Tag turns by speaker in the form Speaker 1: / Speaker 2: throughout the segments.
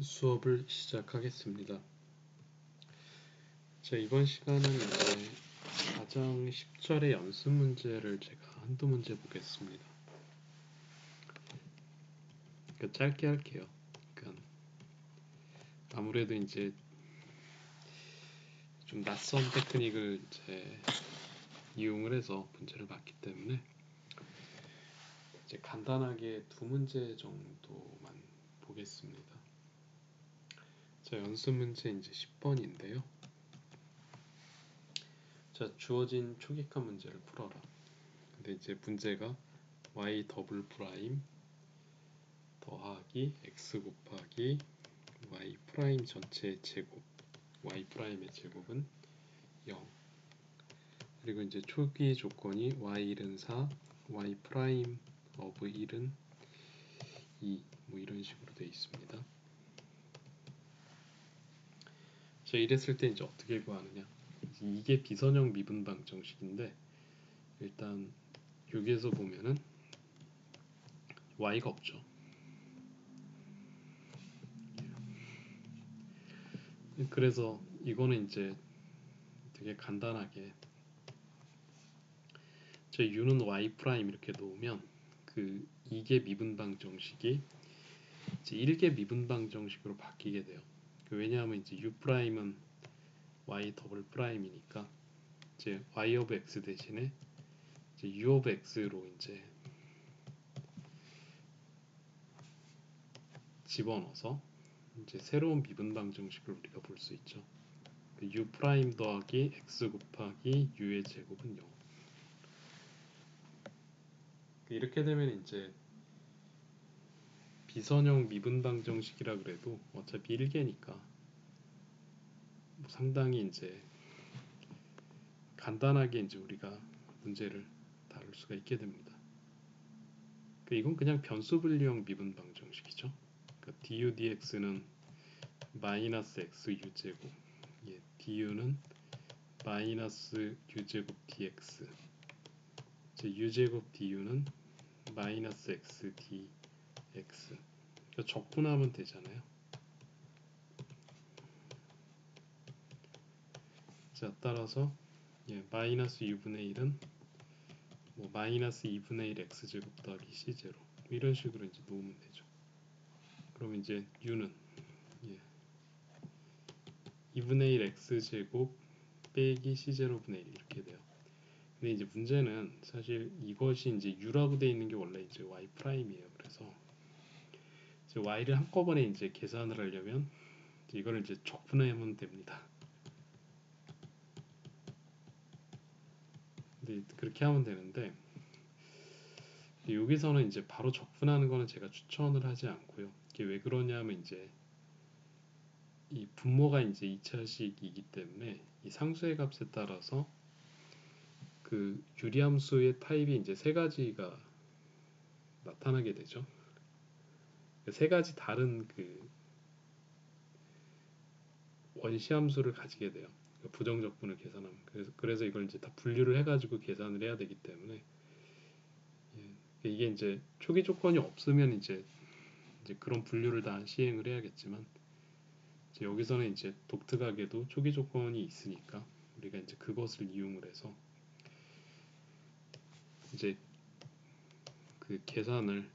Speaker 1: 수업을 시작하겠습니다. 자, 이번 시간은 이제 가정 10절의 연습 문제를 제가 한두 문제 보겠습니다. 그러니까 짧게 할게요. 그러니까 아무래도 이제 좀 낯선 테크닉을 이제 이용을 해서 문제를 봤기 때문에 이제 간단하게 두 문제 정도만 보겠습니다. 자, 연습 문제 이제 10번인데요. 자, 주어진 초기화 문제를 풀어라. 근데 이제 문제가 y 더블 프라임 더하기 x 곱하기 y 프라임 전체의 제곱, y 프라임의 제곱은 0. 그리고 이제 초기 조건이 y1은 4, y 프라임 of 1은 2, 뭐 이런 식으로 되어 있습니다. 자, 이랬을 때 이제 어떻게 구하느냐? 이게 비선형 미분방 정식인데 일단 여기에서 보면은 y가 없죠. 그래서 이거는 이제 되게 간단하게 저 u는 y 프라임 이렇게 놓으면 그 2개 미분방 정식이 이제 1개 미분방 정식으로 바뀌게 돼요. 왜냐하면 이제 u 프라임은 y 더블 프라임이니까 이제 y of x 대신에 이제 u of x로 이제 집어넣어서 이제 새로운 미분방 정식을 우리가 볼 수 있죠. u 프라임 더하기 x 곱하기 u의 제곱은 0. 이렇게 되면 이제 비선형 미분방 정식이라 그래도 어차피 1개니까 뭐 상당히 이제 간단하게 이제 우리가 문제를 다룰 수가 있게 됩니다. 이건 그냥 변수 분리형 미분방 정식이죠. 그러니까 du dx는 마이너스 x u제곱, du는 마이너스 u제곱 dx, u제곱 du는 마이너스 x dx. 그러니까 적분하면 되잖아요. 자, 따라서 마이너스 u분의 1은 뭐 마이너스 2분의 1 x제곱 더하기 c제로 이런 식으로 이제 놓으면 되죠. 그럼 이제 u는 2분의 1 x제곱 빼기 c제로분의 1 이렇게 돼요. 근데 이제 문제는 사실 이것이 이제 u라고 되어 있는 게 원래 이제 y 프라임이에요. 그래서 이제 y를 한꺼번에 이제 계산을 하려면 이거를 이제 적분하면 됩니다. 근데 그렇게 하면 되는데 여기서는 이제 바로 적분하는 거는 제가 추천을 하지 않고요. 이게 왜 그러냐면 이제 이 분모가 이제 2차식이기 때문에 이 상수의 값에 따라서 그 유리함수의 타입이 이제 세 가지가 나타나게 되죠. 세 가지 다른 그 원시함수를 가지게 돼요. 부정적분을 계산하면 그래서 이걸 이제 다 분류를 해가지고 계산을 해야 되기 때문에 이게 이제 초기 조건이 없으면 이제 그런 분류를 다 시행을 해야겠지만 이제 여기서는 이제 독특하게도 초기 조건이 있으니까 우리가 이제 그것을 이용을 해서 이제 그 계산을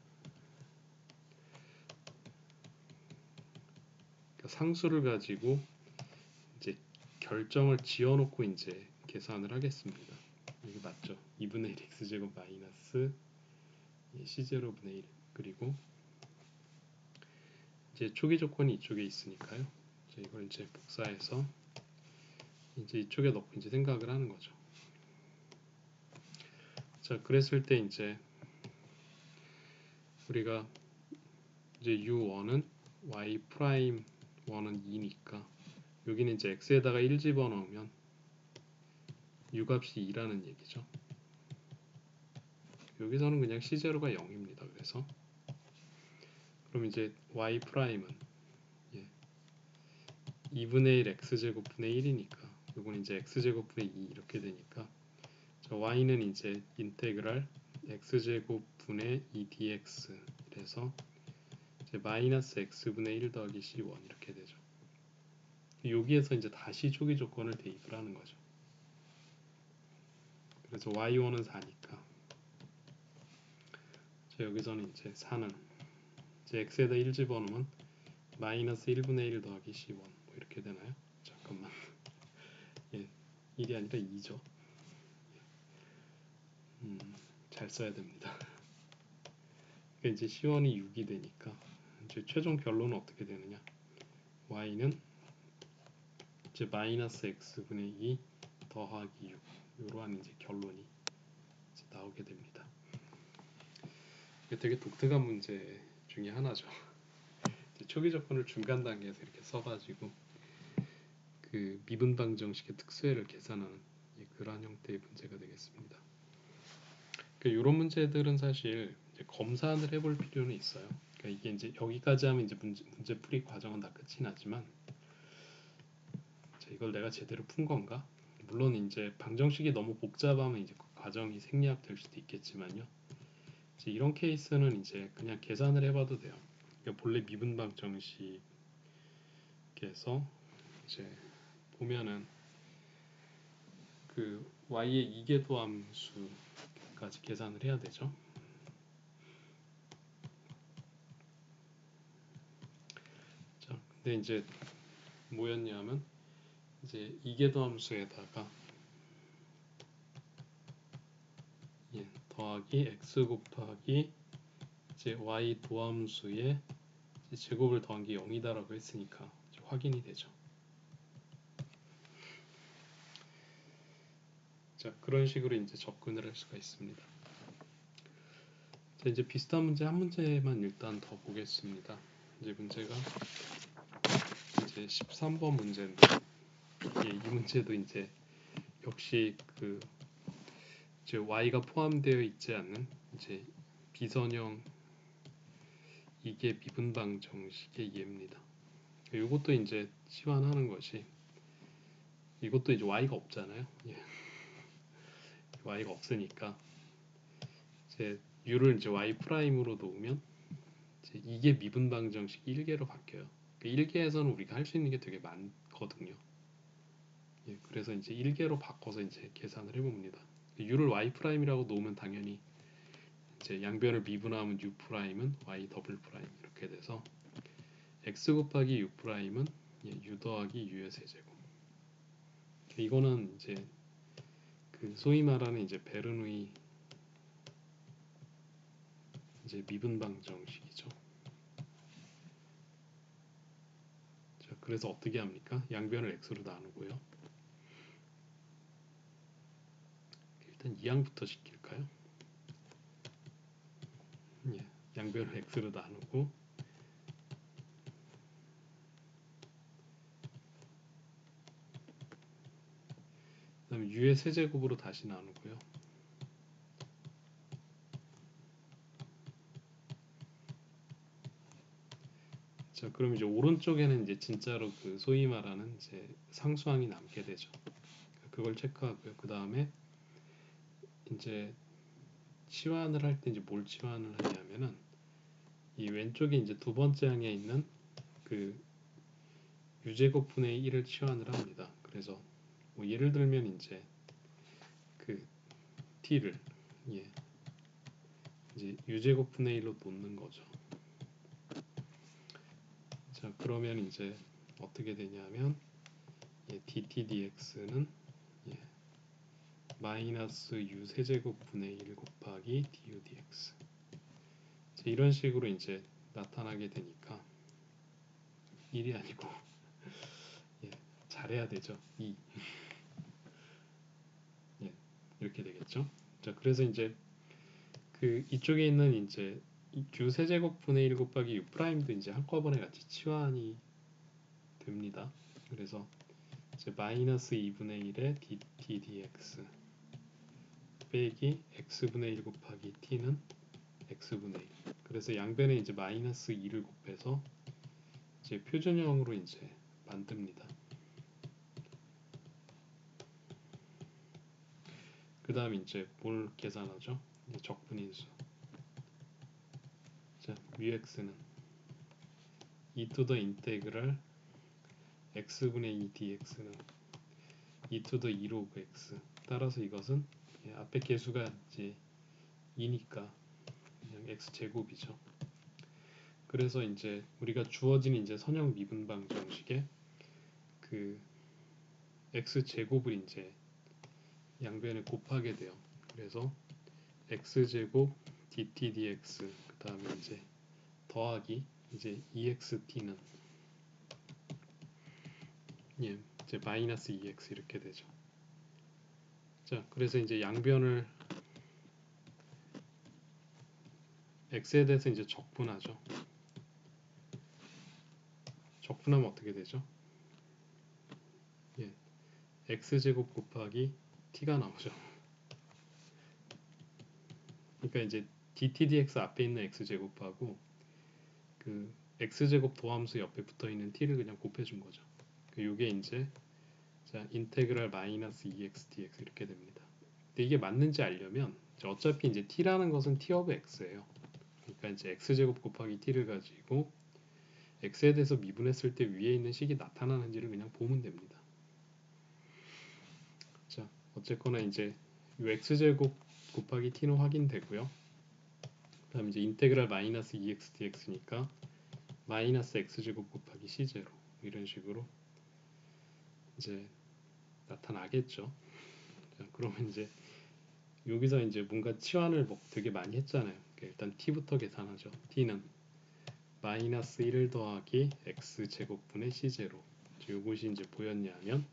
Speaker 1: 상수를 가지고 이제 결정을 지어놓고 이제 계산을 하겠습니다. 이게 맞죠? 2분의 1 x제곱 마이너스 c제로분의 1 그리고 이제 초기 조건이 이쪽에 있으니까요. 이제 이걸 이제 복사해서 이제 이쪽에 넣고 이제 생각을 하는 거죠. 자, 그랬을 때 이제 우리가 이제 u1은 y 프라임 1은 2니까 여기는 이제 x에다가 1 집어넣으면 u 값이 2라는 얘기죠. 여기서는 그냥 c제로가 0입니다. 그래서 그럼 이제 y 프라임은 2분의 1 x제곱분의 1이니까 이건 이제 x제곱분의 2 이렇게 되니까 자, y는 이제 인테그랄 x제곱분의 2 dx 그래서 이제 마이너스 x분의 1 더하기 c1 이렇게 되죠. 여기에서 이제 다시 초기 조건을 대입을 하는 거죠. 그래서 y1은 4니까 여기서는 이제 4는 이제 x에다 1 집어넣으면 마이너스 1분의 1 더하기 c1 뭐 이렇게 되나요? 잠깐만. 예, 1이 아니라 2죠. 잘 써야 됩니다. 이제 c1이 6이 되니까 이제 최종 결론은 어떻게 되느냐? y는 이제 마이너스 x분의 2 더하기 6 이러한 이제 결론이 이제 나오게 됩니다. 이게 되게 독특한 문제 중에 하나죠. 초기 조건을 중간 단계에서 이렇게 써가지고 그 미분방 정식의 특수해를 계산하는 그러한 형태의 문제가 되겠습니다. 이런 문제들은 사실 이제 검사를 해볼 필요는 있어요. 그러니까 이게 이제 여기까지 하면 이제 문제 풀이 과정은 다 끝이 나지만 이걸 내가 제대로 푼 건가? 물론 이제 방정식이 너무 복잡하면 이제 그 과정이 생략될 수도 있겠지만요. 이제 이런 케이스는 이제 그냥 계산을 해봐도 돼요. 그러니까 본래 미분방 정식에서 이제 보면은 그 y의 이계도 함수까지 계산을 해야 되죠. 자, 근데 이제 뭐였냐면 이제 이계도 함수에다가 더하기 x 곱하기 이제 y 도함수의 제곱을 더한 게 0이다라고 했으니까 확인이 되죠. 자, 그런 식으로 이제 접근을 할 수가 있습니다. 자, 이제 비슷한 문제 한 문제만 일단 더 보겠습니다. 이제 문제가 이제 13번 문제인데 이 문제도 이제 역시 그 이제 y가 포함되어 있지 않는 이제 비선형 이게 미분방 정식의 예입니다. 이것도 이제 치환하는 것이 이것도 이제 y가 없잖아요. y가 없으니까 이제 u를 이제 y 프라임으로 놓으면 이제 이게 미분방 정식 1계로 바뀌어요. 1계에서는 우리가 할 수 있는 게 되게 많거든요. 그래서 이제 1계로 바꿔서 이제 계산을 해봅니다. u를 y 프라임이라고 놓으면 당연히 이제 양변을 미분하면 u 프라임은 y 더블 프라임 이렇게 돼서 x 곱하기 u 프라임은 u 더하기 u의 세제곱. 이거는 이제 그 소위 말하는 이제 베르누이 이제 미분방 정식이죠. 자, 그래서 어떻게 합니까? 양변을 x로 나누고요. 일단 2항부터 시킬까요? 양변을 x로 나누고 그다음에 u의 세제곱으로 다시 나누고요. 자, 그럼 이제 오른쪽에는 이제 진짜로 그 소위 말하는 이제 상수항이 남게 되죠. 그걸 체크하고요. 그 다음에 이제 치환을 할 때 이제 뭘 치환을 하냐면은 이 왼쪽에 이제 두 번째 항에 있는 그 u제곱분의 1을 치환을 합니다. 그래서 뭐 예를 들면 이제 그 t를 이제 u제곱분의 1로 놓는 거죠. 자, 그러면 이제 어떻게 되냐면 dt dx는 마이너스 u 세제곱분의 1 곱하기 du dx 이런 식으로 이제 나타나게 되니까 1이 아니고 잘해야 되죠. 2 이렇게 되겠죠. 자, 그래서 이제 그 이쪽에 있는 이제 u 세제곱분의 1 곱하기 u 프라임도 이제 한꺼번에 같이 치환이 됩니다. 그래서 이제 마이너스 2분의 1의 dt dx 빼기 x분의 1 곱하기 t는 x분의 1. 그래서 양변에 이제 마이너스 2를 곱해서 이제 표준형으로 이제 만듭니다. 그 다음 이제 뭘 계산하죠? 적분인수. 자, μx는 e to the 인테그랄 x분의 2 dx는 e to the 2 로그 x. 따라서 이것은 앞에 개수가 이제 2니까 그냥 x 제곱이죠. 그래서 이제 우리가 주어진 이제 선형 미분방 정식에 그 x 제곱을 이제 양변에 곱하게 돼요. 그래서 x 제곱 dt dx 그 다음에 이제 더하기 이제 ext는 이제 마이너스 2x 이렇게 되죠. 자, 그래서 이제 양변을 x에 대해서 이제 적분하죠. 적분하면 어떻게 되죠? x제곱 곱하기 t가 나오죠. 그러니까 이제 dt dx 앞에 있는 x제곱하고 그 x제곱 도함수 옆에 붙어있는 t를 그냥 곱해준 거죠. 요게 이제 자 인테그랄 마이너스 2x dx 이렇게 됩니다. 근데 이게 맞는지 알려면 어차피 이제 t라는 것은 t 오브 x예요. 그러니까 이제 x제곱 곱하기 t를 가지고 x에 대해서 미분했을 때 위에 있는 식이 나타나는지를 그냥 보면 됩니다. 자, 어쨌거나 이제 이 x제곱 곱하기 t는 확인되고요. 그 다음에 이제 인테그랄 마이너스 2x dx니까 마이너스 x제곱 곱하기 c0 이런 식으로 이제 나타나겠죠. 자, 그러면 이제 여기서 이제 뭔가 치환을 되게 많이 했잖아요. 일단 t부터 계산하죠. t는 마이너스 1 더하기 x제곱분의 c0. 이것이 이제 뭐였냐면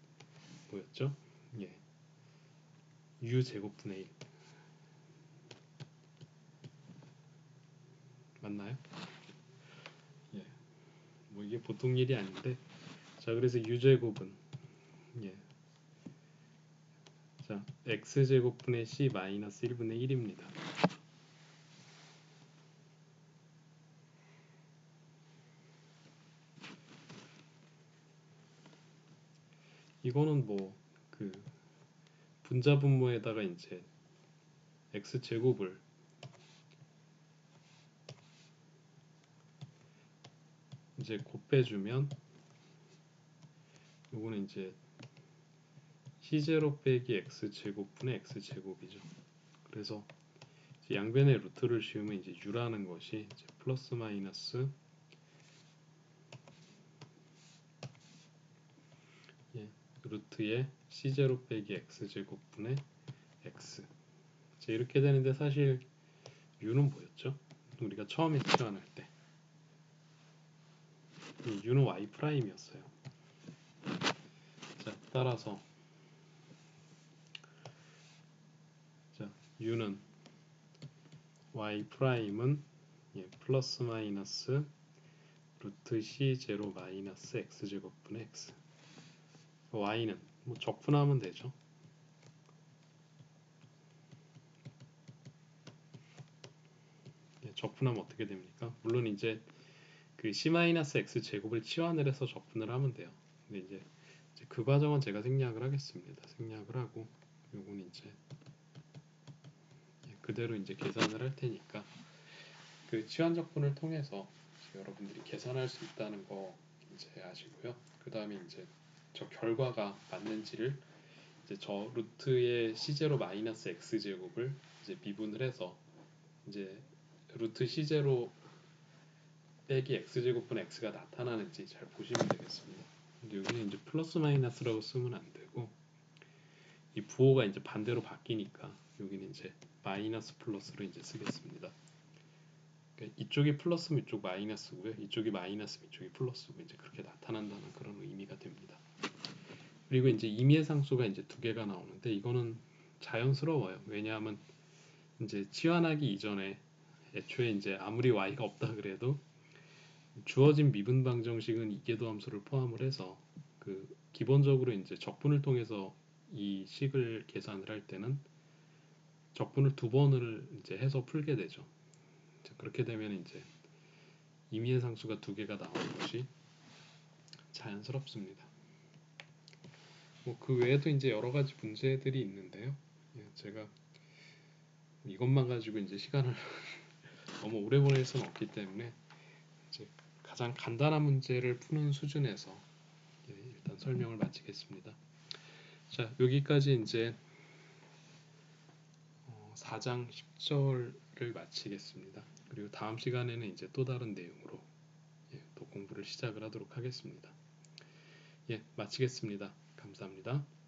Speaker 1: 뭐였죠? u제곱분의 1 맞나요? 뭐 이게 보통 일이 아닌데 자 그래서 u제곱은 자 x제곱분의 c 마이너스 1분의 1입니다. 이거는 뭐 그 분자분모에다가 이제 x제곱을 이제 곱해주면 요거는 이제 c0 빼기 x제곱분의 x제곱이죠. 그래서 양변에 루트를 씌우면 이제 u라는 것이 이제 플러스 마이너스 루트의 c0 빼기 x제곱분의 x. 이제 이렇게 되는데 사실 u는 뭐였죠? 우리가 처음에 치환할 때 u는 y 프라임이었어요. 자, 따라서 자, u는 y 프라임은 플러스 마이너스 루트 c0 마이너스 x제곱분의 x. y는 뭐 적분하면 되죠. 적분하면 어떻게 됩니까? 물론 이제 그 c-x 제곱을 치환을 해서 적분을 하면 돼요. 근데 이제 그 과정은 제가 생략을 하겠습니다. 생략을 하고 요건 이제 그대로 이제 계산을 할 테니까 그 치환 적분을 통해서 여러분들이 계산할 수 있다는 거 이제 아시고요. 그 다음에 이제 저 결과가 맞는지를 이제 저 루트의 c0 마이너스 x 제곱을 이제 미분을 해서 이제 루트 c0 빼기 x제곱분의 x가 나타나는지 잘 보시면 되겠습니다. 근데 여기는 이제 플러스 마이너스라고 쓰면 안 되고 이 부호가 이제 반대로 바뀌니까 여기는 이제 마이너스 플러스로 이제 쓰겠습니다. 그러니까 이쪽이 플러스면 이쪽 마이너스고요. 이쪽이 마이너스면 이쪽이 플러스고 이제 그렇게 나타난다는 그런 의미가 됩니다. 그리고 이제 임의의 상수가 이제 두 개가 나오는데 이거는 자연스러워요. 왜냐하면 이제 치환하기 이전에 애초에 이제 아무리 y가 없다 그래도 주어진 미분 방정식은 이계도 함수를 포함을 해서 그 기본적으로 이제 적분을 통해서 이 식을 계산을 할 때는 적분을 두 번을 이제 해서 풀게 되죠. 그렇게 되면 이제 임의의 상수가 두 개가 나오는 것이 자연스럽습니다. 뭐 그 외에도 이제 여러 가지 문제들이 있는데요. 제가 이것만 가지고 이제 시간을 너무 오래 보낼 수는 없기 때문에 이제 가장 간단한 문제를 푸는 수준에서 일단 설명을 마치겠습니다. 자, 여기까지 이제 4장 10절을 마치겠습니다. 그리고 다음 시간에는 이제 또 다른 내용으로 또 공부를 시작을 하도록 하겠습니다. 마치겠습니다. 감사합니다.